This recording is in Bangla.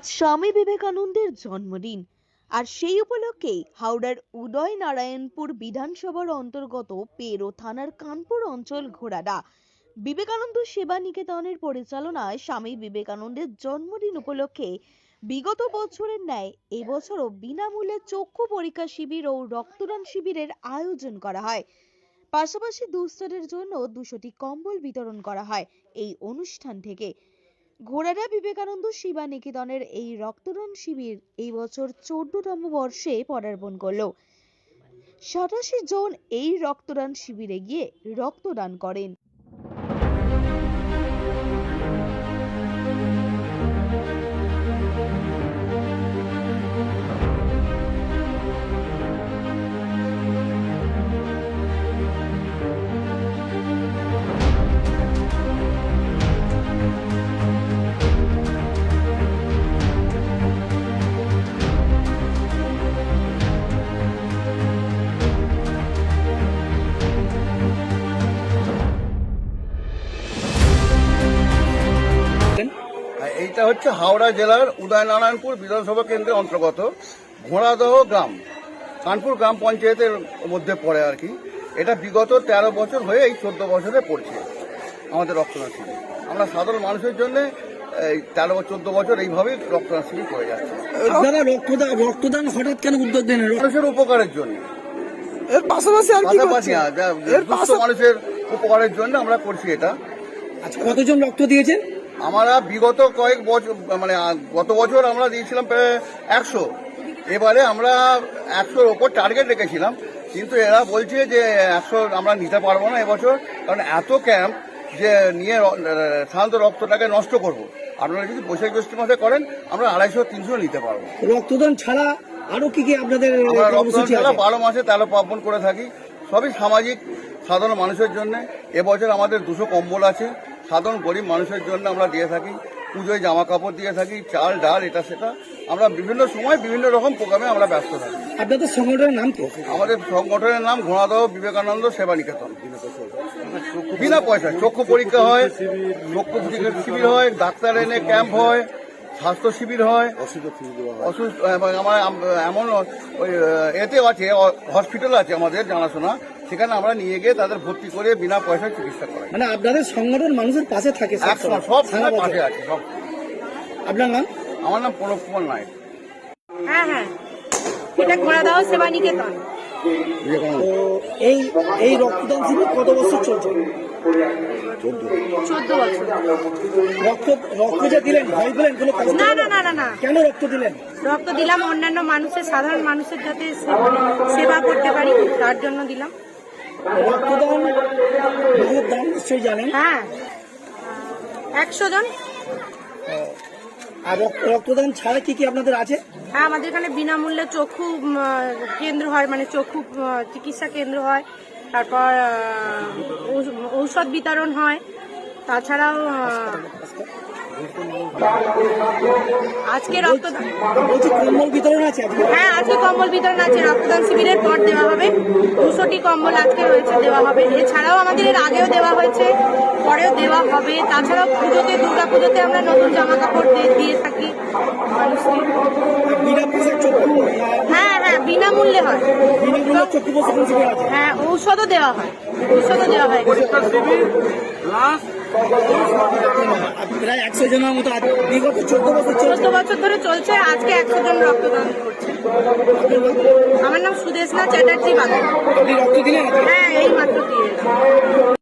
আজ স্বামী বিবেকানন্দের জন্মদিন, আর সেই উপলক্ষেই হাওড়ার উদয় নারায়ণপুর বিধানসভার অন্তর্গত পেরো থানার কানপুর অঞ্চল ঘোড়াডা বিবেকানন্দ সেবা নিকেতনের পরিচালনায় স্বামী বিবেকানন্দের জন্মদিন উপলক্ষে বিগত বছরের ন্যায় এবছরও বিনামূল্যে চক্ষু পরীক্ষা শিবির ও রক্তদান শিবিরের আয়োজন করা হয়। পাশাপাশি দুস্থদের জন্য 200টি কম্বল বিতরণ করা হয়। এই অনুষ্ঠান থেকে ঘোড়াডা বিবেকানন্দ সেবা নিকেতনের এই রক্তদান শিবির এই বছর 14তম বর্ষে পদার্পণ করলো। 87 জন এই রক্তদান শিবিরে গিয়ে রক্তদান করেন। এইটা হচ্ছে হাওড়া জেলার উদয়নারায়ণপুর বিধানসভা কেন্দ্রের অন্তর্গত ঘোড়াদহ গ্রাম, কানপুর গ্রাম পঞ্চায়েতের মধ্যে পড়ে আর কি। এটা বিগত 13 বছর হয়ে এই 14 বছরে পড়ছে আমাদের রক্তদান শিবির। আমরা সাধারণ মানুষের জন্য এই 13-14 বছর এইভাবেই রক্তদান শিবির করে যাচ্ছে। আপনারা রক্তদান হঠাৎ কেন উদ্যোগ নেন? মানুষের উপকারের জন্য, এর পাশাপাশি আর কি পাশাপাশি দুস্থ মানুষের উপকারের জন্য আমরা করছি এটা। আচ্ছা, কতজন রক্ত দিয়েছেন? আমরা বিগত কয়েক বছর মানে গত বছর আমরা দিয়েছিলাম প্রায় 100, এবারে আমরা 100-র ওপর টার্গেট রেখেছিলাম, কিন্তু এরা বলছে যে 100 আমরা নিতে পারবো না এবছর, কারণ এত ক্যাম্প যে নিয়ে সাধারণত রক্তটাকে নষ্ট করব। আপনারা যদি বৈশাখ জ্যৈষ্ঠ মাসে করেন আমরা 250-300 নিতে পারবো। রক্তদান ছাড়া আরো কি কি আপনাদের আমরা রক্তদান ছাড়া 12 মাসে 13 পার্বণ করে থাকি, সবই সামাজিক সাধারণ মানুষের জন্য। এবছর আমাদের 200 কম্বল আছে, সাধারণ গরিব মানুষের জন্য আমরা দিয়ে থাকি। পুজোয় জামা কাপড় দিয়ে থাকি, চাল ডাল এটা সেটা। আমরা বিভিন্ন সময় বিভিন্ন রকম প্রোগ্রামে আমরা ব্যস্ত থাকি। আপনাদের সংগঠনের নাম কি? আমাদের সংগঠনের নাম ঘোড়াদহ বিবেকানন্দ সেবা নিকেতন। বিনা পয়সা চক্ষু পরীক্ষা হয়, চক্ষু শিবির হয়, ডাক্তার এনে ক্যাম্প হয়, স্বাস্থ্য শিবির হয়, অসুস্থ আমার এমন ওই এতেও আছে, হসপিটাল আছে আমাদের জানাশোনা, সেখানে আমরা নিয়ে গিয়ে তাদের ভর্তি করে বিনা পয়সায় চিকিৎসা করাই। মানে আপনাদের সংগঠন মানুষের পাশে থাকে সব সময় পাশে আছে সব। আপনার নাম? আমার নাম প্রণব কুমার নায়ক। হ্যাঁ, এটা ঘোড়াদহ সেবা নিকেতন। এই রক্তদান শিবির কত বছর চলছে? 14 বছর। রক্ত যে দিলেন, ভয় পেলেন? কোনো কষ্ট না হলো? না না না। কেন রক্ত দিলেন? রক্ত দিলাম অন্যান্য মানুষের, সাধারণ মানুষের যাতে সেবা করতে পারি তার জন্য দিলাম। রক্তদান দাম নিশ্চয়ই জানেন। হ্যাঁ, 100 জন। আর রক্তদান ছাড়া কি কি আপনাদের আছে? হ্যাঁ, আমাদের এখানে বিনামূল্যে চক্ষু কেন্দ্র হয়, মানে চক্ষু চিকিৎসা কেন্দ্র হয়, তারপর ঔষধ বিতরণ হয়, তাছাড়াও আজকে রক্তদান কম্বল বিতরণ আছে। হ্যাঁ, আজকে কম্বল বিতরণ আছে। রক্তদান শিবিরের পর দেওয়া হবে 200টি কম্বল আজকে রয়েছে, দেওয়া হবে। এছাড়াও আমাদের এর আগেও দেওয়া হয়েছে, পরেও দেওয়া হবে। তাছাড়াও পুজোতে, দুর্গা পুজোতে আমরা নতুন জামা কাপড় দিয়ে থাকি মানুষকে। হ্যাঁ, বিনামূল্যে হয়। হ্যাঁ, ঔষধও দেওয়া হয়, প্রায় 100 জনের মতো বিগত 14 বছর ধরে চলছে। আজকে 100 জন রক্তদান করছে। আমার নাম সুদেশনা চ্যাটার্জি বাগা। রক্ত দিলেন? হ্যাঁ, এই মাত্র দিয়ে এলাম।